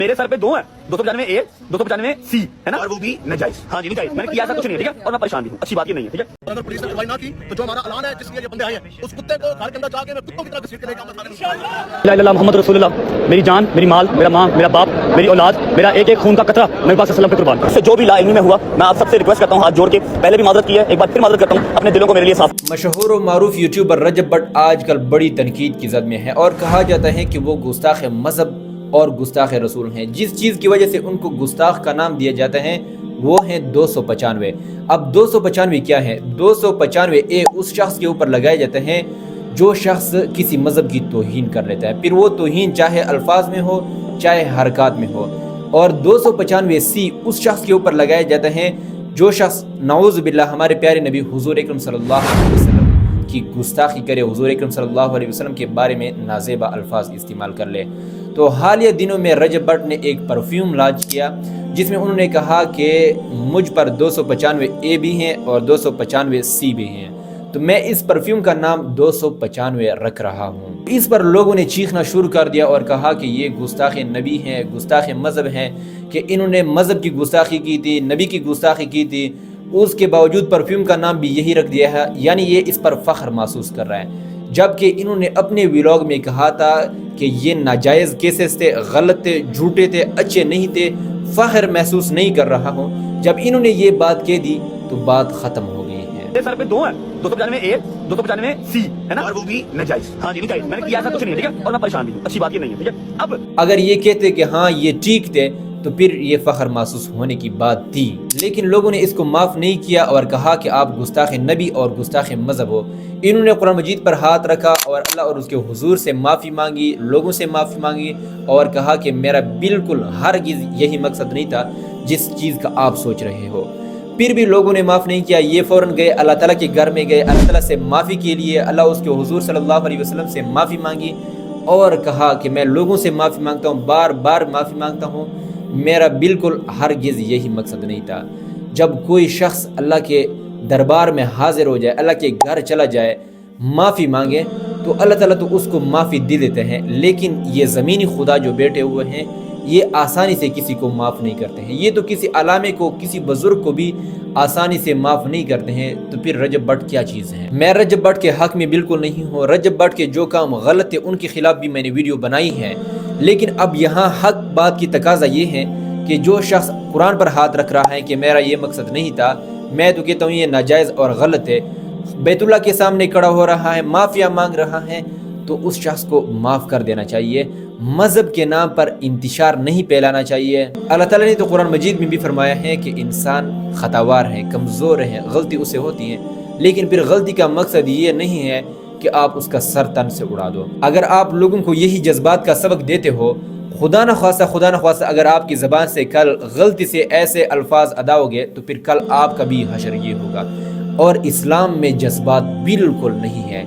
میرے سر پہ دو ہیں, 295A 295C ہے نا, اور وہ بھی نجائز. ہاں جی نجائز. میں نے کیا ایسا کچھ نہیں ہے, ٹھیک ہے, اور میں پریشان بھی ہوں, اچھی بات یہ نہیں ہے, ٹھیک ہے. اگر پولیس نے کارروائی نہ کی تو جو ہمارا اعلان ہے جس لیے یہ بندے آئے ہیں اس کتے کو گھر کے اندر جا کے میں کتوں کی طرح گھسیٹ کے لے جاؤں گا. لا الہ الا اللہ محمد رسول اللہ. میری جان, میری مال, میرا ماں, میرا باپ, میری اولاد, میرا ایک ایک خون کا قطرہ میرے پاس وسلم پہ قربان. اس سے جو بھی لا علمی میں ہوا, میں آپ سب سے ریکویسٹ کرتا ہوں ہاتھ جوڑ کے, پہلے بھی معذرت کی ہے, ایک بار پھر معذرت کرتا ہوں, اپنے دلوں کو میرے لیے صاف. مشہور و معروف یوٹیوبر رجب بٹ آج کل بڑی تنقید کی زد میں ہے اور کہا جاتا ہے کہ وہ گستاخ مذہب اور گستاخ رسول ہیں. جس چیز کی وجہ سے ان کو گستاخ کا نام دیا جاتا ہے وہ ہیں 295. اب 295 کیا ہے؟ 295 اس شخص کے اوپر لگائے جاتے ہیں جو شخص کسی مذہب کی توہین کر لیتا ہے, پھر وہ توہین چاہے الفاظ میں ہو چاہے حرکات میں ہو. اور 295 اس شخص کے اوپر لگائے جاتے ہیں جو شخص نعوذ باللہ ہمارے پیارے نبی حضور اکرم صلی اللہ علیہ وسلم کی گستاخی کرے, حضور اکرم صلی اللہ علیہ وسلم کے بارے میں نازیبہ الفاظ استعمال کر لے. تو حالیہ دنوں میں رجب بٹ نے ایک پرفیوم لانچ کیا جس میں انہوں نے کہا کہ مجھ پر 295A بھی ہیں اور 295C بھی ہیں, تو میں اس پرفیوم کا نام 295 رکھ رہا ہوں. اس پر لوگوں نے چیخنا شروع کر دیا اور کہا کہ یہ گستاخ نبی ہیں, گستاخ مذہب ہیں, کہ انہوں نے مذہب کی گستاخی کی تھی, نبی کی گستاخی کی تھی, اس کے باوجود پرفیوم کا نام بھی یہی رکھ دیا ہے, یعنی یہ اس پر فخر محسوس کر رہا ہے. جبکہ انہوں نے اپنے ویلاگ میں کہا تھا کہ یہ ناجائز کیسز تھے, غلط تھے, جھوٹے تھے, اچھے نہیں تھے, فخر محسوس نہیں کر رہا ہوں. جب انہوں نے یہ بات کہہ دی تو بات ختم ہو گئی ہے. میرے سر پہ دو ہیں, 295A 295C ہے نا, اور وہ بھی نجائز. ہاں جی نجائز. میں نے کیا ایسا کچھ نہیں ہے, ٹھیک ہے, اور میں پریشان بھی ہوں, اچھی بات یہ نہیں ہے, ٹھیک ہے. اب اگر یہ کہتے کہ ہاں یہ ٹھیک تھے تو پھر یہ فخر محسوس ہونے کی بات تھی, لیکن لوگوں نے اس کو معاف نہیں کیا اور کہا کہ آپ گستاخ نبی اور گستاخ مذہب ہو. انہوں نے قرآن مجید پر ہاتھ رکھا اور اللہ اور اس کے حضور سے معافی مانگی, لوگوں سے معافی مانگی, اور کہا کہ میرا بالکل ہرگز یہی مقصد نہیں تھا جس چیز کا آپ سوچ رہے ہو. پھر بھی لوگوں نے معاف نہیں کیا. یہ فوراً گئے اللہ تعالیٰ کے گھر میں گئے, اللہ تعالیٰ سے معافی کے لیے, اللہ اس کے حضور صلی اللہ علیہ وسلم سے معافی مانگی اور کہا کہ میں لوگوں سے معافی مانگتا ہوں, بار بار معافی مانگتا ہوں, میرا بالکل ہرگز یہی مقصد نہیں تھا. جب کوئی شخص اللہ کے دربار میں حاضر ہو جائے, اللہ کے گھر چلا جائے, معافی مانگے, تو اللہ تعالیٰ تو اس کو معافی دے دیتے ہیں, لیکن یہ زمینی خدا جو بیٹھے ہوئے ہیں یہ آسانی سے کسی کو معاف نہیں کرتے ہیں. یہ تو کسی علامے کو, کسی بزرگ کو بھی آسانی سے معاف نہیں کرتے ہیں, تو پھر رجب بٹ کیا چیز ہے؟ میں رجب بٹ کے حق میں بالکل نہیں ہوں. رجب بٹ کے جو کام غلط تھے ان کے خلاف بھی میں نے ویڈیو بنائی ہے, لیکن اب یہاں حق بات کی تقاضا یہ ہے کہ جو شخص قرآن پر ہاتھ رکھ رہا ہے کہ میرا یہ مقصد نہیں تھا, میں تو کہتا ہوں یہ ناجائز اور غلط ہے, بیت اللہ کے سامنے کھڑا ہو رہا ہے, معافیا مانگ رہا ہے, تو اس شخص کو معاف کر دینا چاہیے. مذہب کے نام پر انتشار نہیں پھیلانا چاہیے. اللہ تعالیٰ نے تو قرآن مجید میں بھی فرمایا ہے کہ انسان خطاوار ہے, کمزور ہے, غلطی اسے ہوتی ہے, لیکن پھر غلطی کا مقصد یہ نہیں ہے کہ آپ اس کا سر تن سے اڑا دو. اگر آپ لوگوں کو یہی جذبات کا سبق دیتے ہو, خدا نہ خواستہ اگر آپ کی زبان سے کل غلطی سے ایسے الفاظ ادا ہوگے تو پھر کل آپ کا بھی حشر یہ ہوگا. اور اسلام میں جذبات بالکل نہیں ہے.